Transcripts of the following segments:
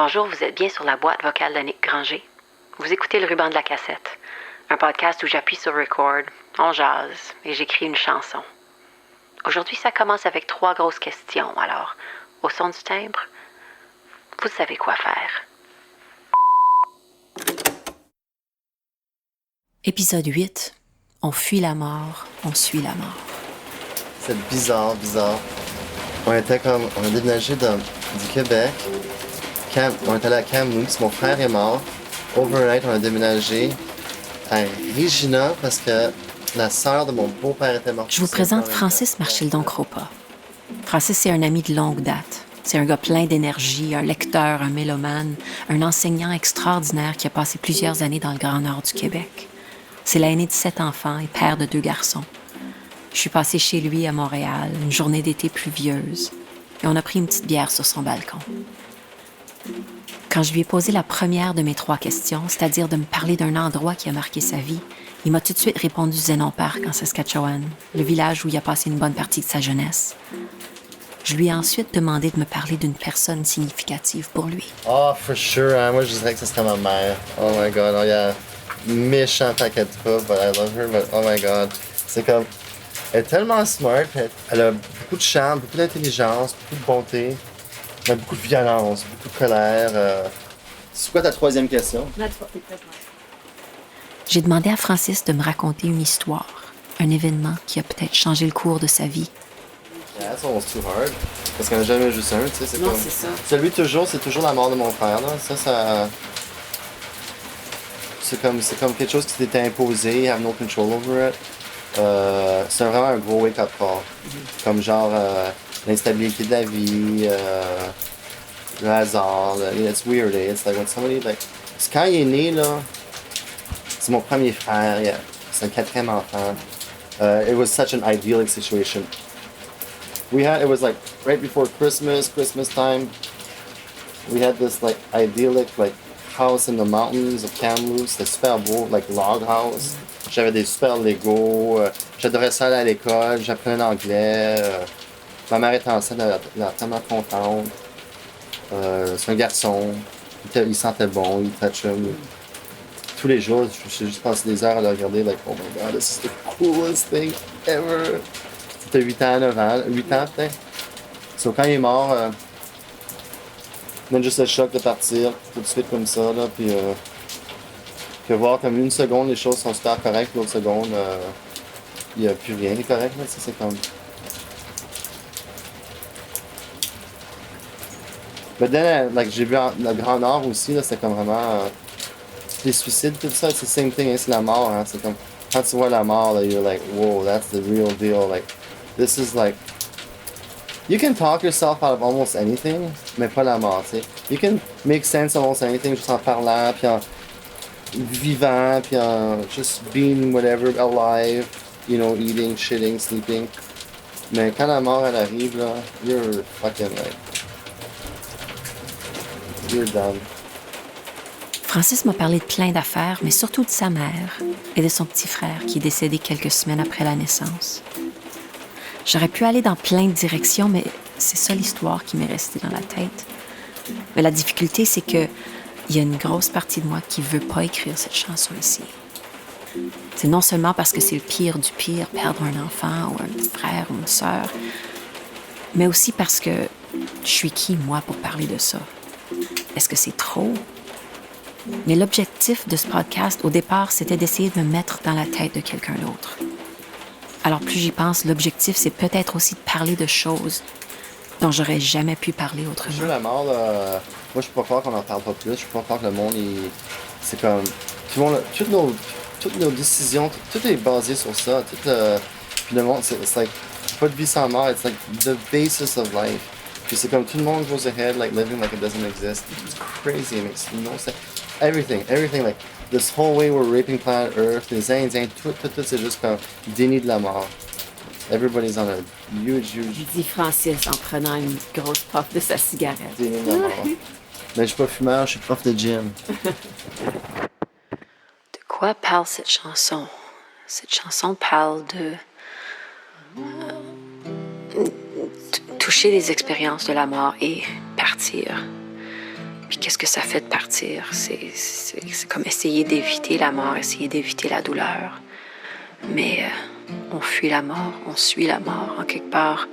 Bonjour, vous êtes bien sur la boîte vocale d'Annick Granger. Vous écoutez Le Ruban de la cassette, un podcast où j'appuie sur record, on jase et j'écris une chanson. Aujourd'hui, ça commence avec 3 grosses questions, alors, au son du timbre, vous savez quoi faire. Épisode 8. On fuit la mort, on suit la mort. C'est bizarre. On a déménagé du Québec. On est allé à Kamloops, mon frère est mort. Overnight, on a déménagé à Regina parce que la sœur de mon beau-père était morte. Je vous présente Francis Marchildon-Cropa. Francis, c'est un ami de longue date. C'est un gars plein d'énergie, un lecteur, un mélomane, un enseignant extraordinaire qui a passé plusieurs années dans le Grand Nord du Québec. C'est l'aîné de 7 enfants et père de 2 garçons. Je suis passée chez lui à Montréal, une journée d'été pluvieuse, et on a pris une petite bière sur son balcon. Quand je lui ai posé la première de mes 3 questions, c'est-à-dire de me parler d'un endroit qui a marqué sa vie, il m'a tout de suite répondu Zénon Park en Saskatchewan, le village où il a passé une bonne partie de sa jeunesse. Je lui ai ensuite demandé de me parler d'une personne significative pour lui. Oh, for sure, hein? Moi je dirais que ce serait ma mère. Oh my god, oh yeah. Méchant paquet de troubles, but I love her, but oh my god. C'est comme... Elle est tellement smart, elle a beaucoup de charme, beaucoup d'intelligence, beaucoup de bonté, mais beaucoup de violence, beaucoup de colère. C'est quoi ta 3e question? J'ai demandé à Francis de me raconter une histoire, un événement qui a peut-être changé le cours de sa vie. Yeah, that's almost too hard. Parce qu'on n'a jamais juste un, tu sais, c'est Non, comme... c'est ça. Celui toujours, c'est toujours la mort de mon frère, là. Ça... C'est comme quelque chose qui s'était imposé, you have no control over it. C'est vraiment un gros wake-up call. Comme genre l'instabilité de la vie, le hasard, it's weird, eh? It's like when somebody, like... C'est quand il est né, là, c'est mon premier frère, yeah. C'est un 4e enfant. It was such an idyllic situation. It was like right before Christmas time. We had this like idyllic like house in the mountains of Kamloops. C'était super beau, like log house. J'avais des super Lego. J'adorais ça aller à l'école. J'apprenais l'anglais. Ma mère était enceinte, elle était tellement contente. C'est un garçon. Il sentait bon, il touchait. Tous les jours, j'ai juste passé des heures à le regarder, like, oh my god, this is the coolest thing ever. C'était 8 ans, 9 ans, 8 ans peut-être. So, quand il est mort, même juste le choc de partir tout de suite comme ça, là, puis voir comme une seconde les choses sont super correctes, l'autre seconde, il n'y a plus rien qui est correct, là, c'est comme... Mais then, like, j'ai vu le Grand Nord aussi, là, c'est comme vraiment... les suicides, tout ça, c'est the same thing, hein, c'est la mort, hein, c'est comme... Quand tu vois la mort, là, you're like, whoa, that's the real deal, like... This is like, you can talk yourself out of almost anything, mais pas la mort, tu sais. You can make sense of almost anything juste en parlant, puis en vivant, puis en just being whatever, alive, you know, eating, shitting, sleeping. Mais quand la mort, elle arrive, là, you're fucking like, you're done. Francis m'a parlé de plein d'affaires, mais surtout de sa mère et de son petit frère qui est décédé quelques semaines après la naissance. J'aurais pu aller dans plein de directions, mais c'est ça l'histoire qui m'est restée dans la tête. Mais la difficulté, c'est que il y a une grosse partie de moi qui veut pas écrire cette chanson ici. C'est non seulement parce que c'est le pire du pire, perdre un enfant ou un frère ou une sœur, mais aussi parce que je suis qui, moi, pour parler de ça? Est-ce que c'est trop? Mais l'objectif de ce podcast, au départ, c'était d'essayer de me mettre dans la tête de quelqu'un d'autre. Alors plus j'y pense, l'objectif, c'est peut-être aussi de parler de choses dont j'aurais jamais pu parler autrement. Je veux la mort, là, moi je peux pas croire qu'on en parle pas plus, je peux pas croire que le monde, c'est comme... Tout le monde, toutes nos décisions, tout est basé sur ça. Puis le monde, c'est like, pas de vie sans mort, it's like the basis of life. Puis c'est comme tout le monde goes ahead, like living like it doesn't exist. It's crazy, it makes no sense. Everything, like this whole way we're raping planet Earth, les Indiens, tout, c'est juste comme déni de la mort. Everybody's on a huge... Dit Francis en prenant une grosse puff de sa cigarette. Déni de la mort. Mais je suis pas fumeur, je suis prof de gym. De quoi parle cette chanson? Cette chanson parle de... toucher les expériences de la mort et partir. Puis qu'est-ce que ça fait de partir? C'est comme essayer d'éviter la mort, essayer d'éviter la douleur. Mais on fuit la mort, on suit la mort en quelque part.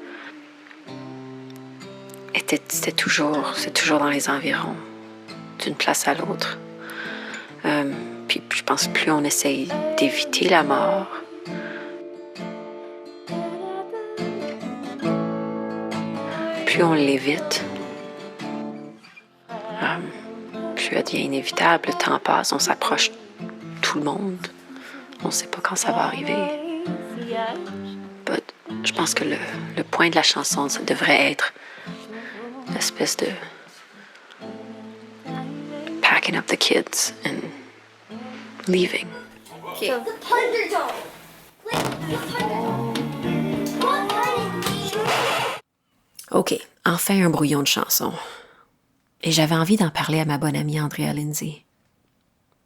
C'est toujours dans les environs, d'une place à l'autre. Puis je pense plus on essaye d'éviter la mort, plus on l'évite. Plus elle devient inévitable, le temps passe, on s'approche tout le monde. On ne sait pas quand ça va arriver. But je pense que le point de la chanson, ça devrait être l'espèce de packing up the kids and leaving. Okay. The Thunderdome. Wait, the Thunderdome. OK, enfin un brouillon de chanson. Et j'avais envie d'en parler à ma bonne amie Andrea Lindsay.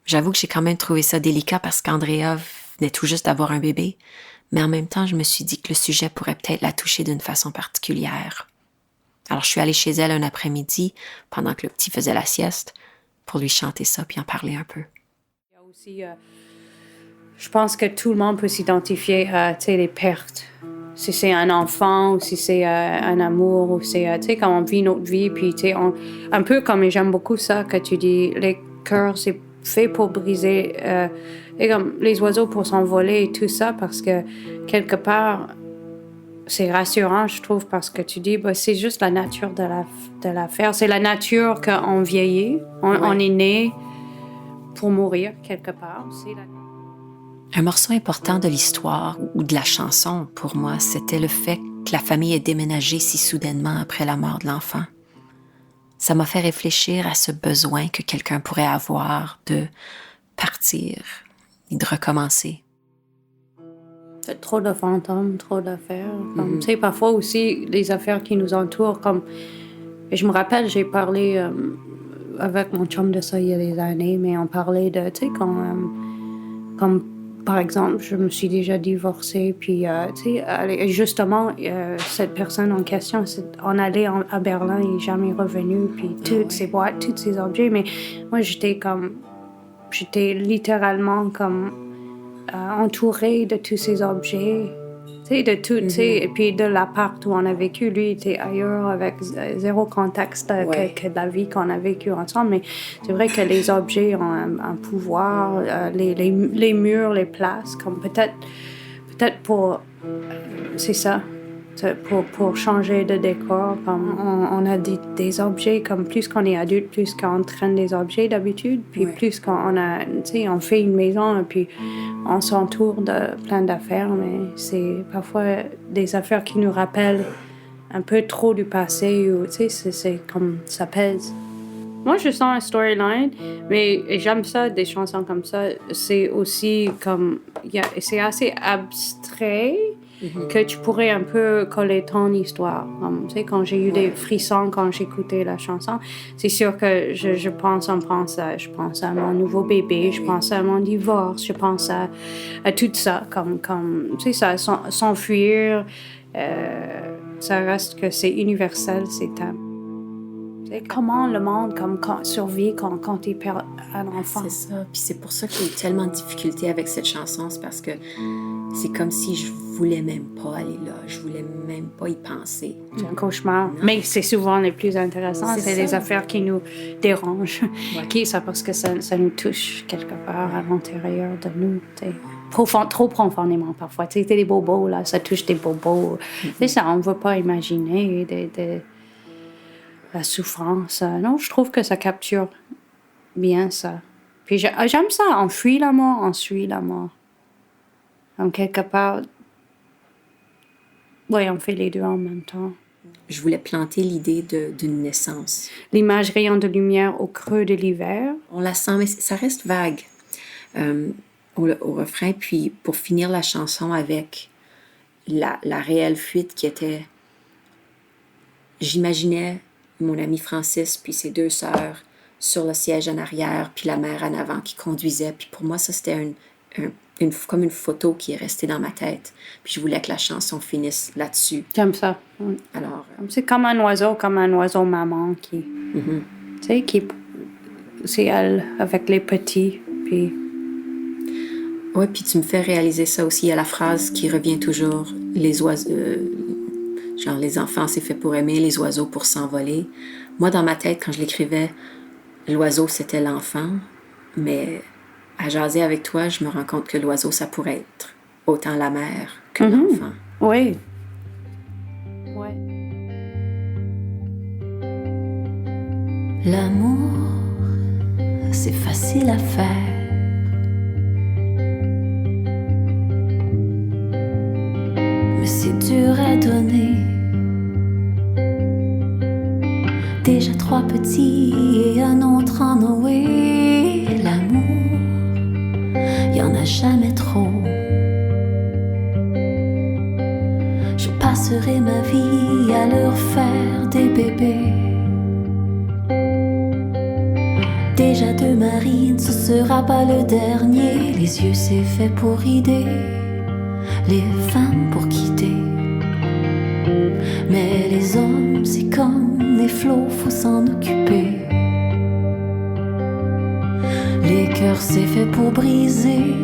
J'avoue que j'ai quand même trouvé ça délicat parce qu'Andrea venait tout juste d'avoir un bébé, mais en même temps, je me suis dit que le sujet pourrait peut-être la toucher d'une façon particulière. Alors, je suis allée chez elle un après-midi, pendant que le petit faisait la sieste, pour lui chanter ça puis en parler un peu. Il y a aussi, je pense que tout le monde peut s'identifier à les pertes. Si c'est un enfant, ou si c'est un amour, ou c'est quand on vit notre vie, puis un peu comme, et j'aime beaucoup ça que tu dis, les cœurs, c'est fait pour briser, et comme les oiseaux pour s'envoler et tout ça, parce que quelque part, c'est rassurant, je trouve, parce que tu dis, c'est juste la nature de l'affaire. C'est la nature qu'on vieillit, on est né pour mourir quelque part. Un morceau important de l'histoire ou de la chanson, pour moi, c'était le fait que la famille ait déménagé si soudainement après la mort de l'enfant. Ça m'a fait réfléchir à ce besoin que quelqu'un pourrait avoir de partir et de recommencer. C'est trop de fantômes, trop d'affaires. Tu sais, parfois aussi, les affaires qui nous entourent, comme... Et je me rappelle, j'ai parlé avec mon chum de ça il y a des années, mais on parlait de, tu sais, comme par exemple, je me suis déjà divorcée, puis, tu sais, justement, cette personne en question, on allait à Berlin, il n'est jamais revenu, puis toutes ces boîtes, tous ces objets, mais moi, j'étais littéralement comme entourée de tous ces objets, tu sais, de tout, tu sais, et puis de l'appart où on a vécu, lui, il était ailleurs avec zéro contact que de la vie qu'on a vécue ensemble, mais c'est vrai que les objets ont un pouvoir, les murs, les places, comme peut-être pour, c'est ça, pour changer de décor, comme on a des objets, comme plus qu'on est adulte, plus qu'on traîne des objets d'habitude, puis plus qu'on a, tu sais, on fait une maison, et puis on s'entoure de plein d'affaires, mais c'est parfois des affaires qui nous rappellent un peu trop du passé, ou tu sais, c'est comme ça pèse. Moi, je sens un storyline, mais j'aime ça, des chansons comme ça. C'est aussi comme, c'est assez abstrait, que tu pourrais un peu coller ton histoire. Comme, tu sais, quand j'ai eu des frissons quand j'écoutais la chanson, c'est sûr que je pense à mon nouveau bébé, je pense à mon divorce, je pense à tout ça, comme tu sais, ça, s'enfuir, ça reste que c'est universel, c'est comment le monde survit quand il perd un enfant. C'est ça. Puis c'est pour ça que j'ai eu tellement de difficultés avec cette chanson. C'est parce que c'est comme si je voulais même pas aller là. Je voulais même pas y penser. C'est un cauchemar. Non. Mais c'est souvent les plus intéressants. C'est les affaires qui nous dérangent. Ça parce que ça nous touche quelque part à l'intérieur de nous. Trop profondément parfois. Tu sais, des bobos, là, ça touche des bobos. C'est ça, on ne veut pas imaginer la souffrance. Non, je trouve que ça capture bien ça. Puis j'aime ça, on fuit la mort, on suit la mort. Donc, quelque part, on fait les deux en même temps. Je voulais planter l'idée d'une naissance. L'image rayant de lumière au creux de l'hiver. On la sent, mais ça reste vague au refrain. Puis, pour finir la chanson avec la réelle fuite qui était... J'imaginais mon ami Francis puis ses deux sœurs sur le siège en arrière, puis la mère en avant qui conduisait. Puis pour moi, ça, c'était comme une photo qui est restée dans ma tête. Puis je voulais que la chanson finisse là-dessus. J'aime ça. Alors, c'est comme un oiseau maman qui, tu sais, qui c'est elle avec les petits. Puis Oui, puis tu me fais réaliser ça aussi. Il y a la phrase qui revient toujours, les oiseaux, genre les enfants c'est fait pour aimer, les oiseaux pour s'envoler. Moi, dans ma tête, quand je l'écrivais, l'oiseau c'était l'enfant, mais à jaser avec toi, je me rends compte que l'oiseau, ça pourrait être autant la mère que l'enfant. Oui. Ouais. L'amour, c'est facile à faire. Mais c'est dur à donner. Déjà 3 petits et un autre en Noé. L'amour, y en a jamais trop. Je passerai ma vie à leur faire des bébés. Déjà 2 marines, ce sera pas le dernier. Les yeux c'est fait pour rider, les femmes pour quitter. Mais les hommes c'est comme les flots, faut s'en occuper. Les cœurs c'est fait pour briser,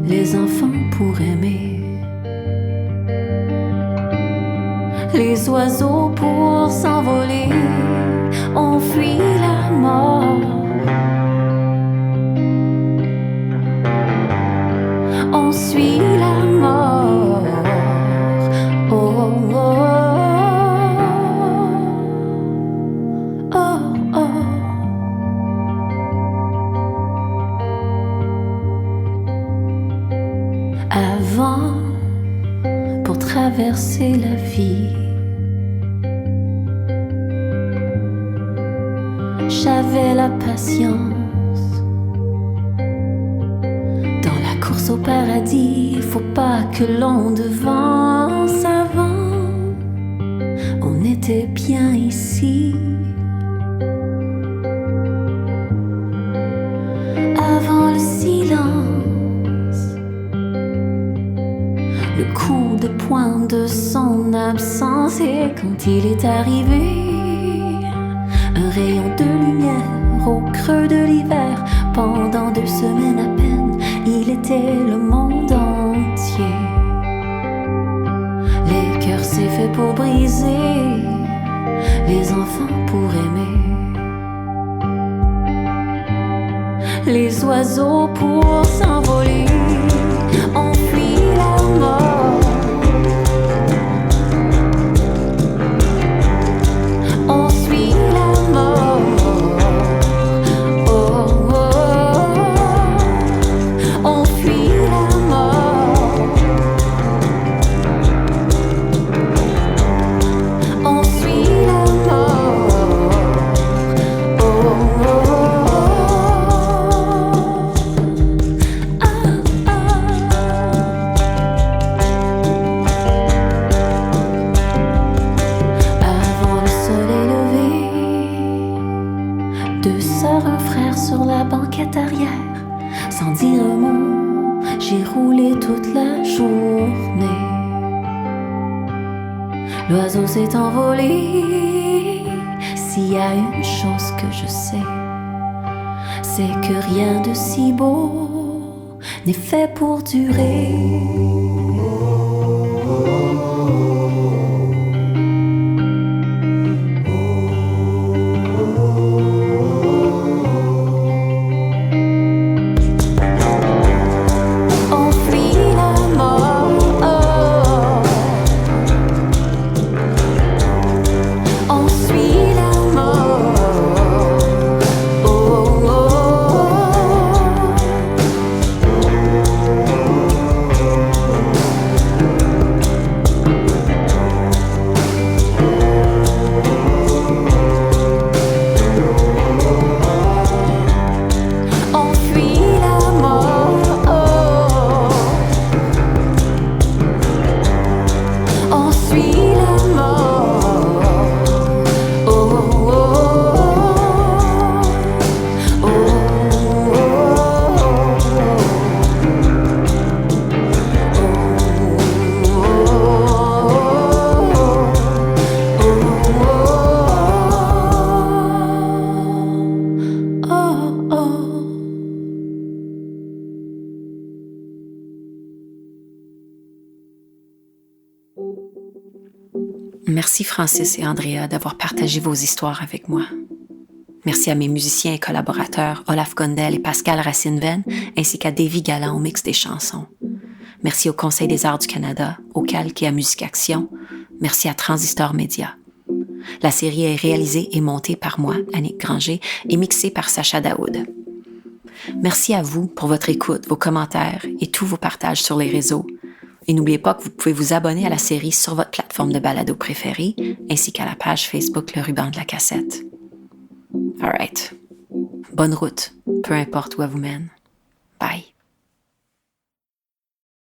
les enfants pour aimer. Les oiseaux pour s'envoler, on fuit la mort. On suit la mort. Oh, oh, oh, oh. Avant, pour traverser la vie, j'avais la patience. Dans la course au paradis, faut pas que l'on devance. Avant, on était bien ici. Avant le silence, le coup de poing de son absence. Et quand il est arrivé, un rayon de lumière au creux de l'hiver. Pendant 2 semaines à peine, il était le monde entier. Les cœurs c'est fait pour briser, les enfants pour aimer. Les oiseaux pour s'envoler, on fuit la mort. On suit la mort. Oh, oh, oh. On fuit la mort. On suit la mort. Oh, oh, oh. Ah, ah. Avant le soleil levé, 2 sœurs, un frère sur la banquette arrière. Sans dire un mot, j'ai roulé toute la journée. L'oiseau s'est envolé. S'il y a une chose que je sais, c'est que rien de si beau n'est fait pour durer. On fuit la mort. On suit la mort. Oh, oh, oh. Merci Francis et Andrea d'avoir partagé vos histoires avec moi. Merci à mes musiciens et collaborateurs Olaf Gondel et Pascal Racine-Venn, ainsi qu'à Davy Galland au mix des chansons. Merci au Conseil des arts du Canada, au Calque et à Musique Action. Merci à Transistor Média. La série est réalisée et montée par moi, Annick Granger, et mixée par Sacha Daoud. Merci à vous pour votre écoute, vos commentaires et tous vos partages sur les réseaux. Et n'oubliez pas que vous pouvez vous abonner à la série sur votre plateforme de balado préférée, ainsi qu'à la page Facebook Le Ruban de la Cassette. All right. Bonne route, peu importe où elle vous mène. Bye.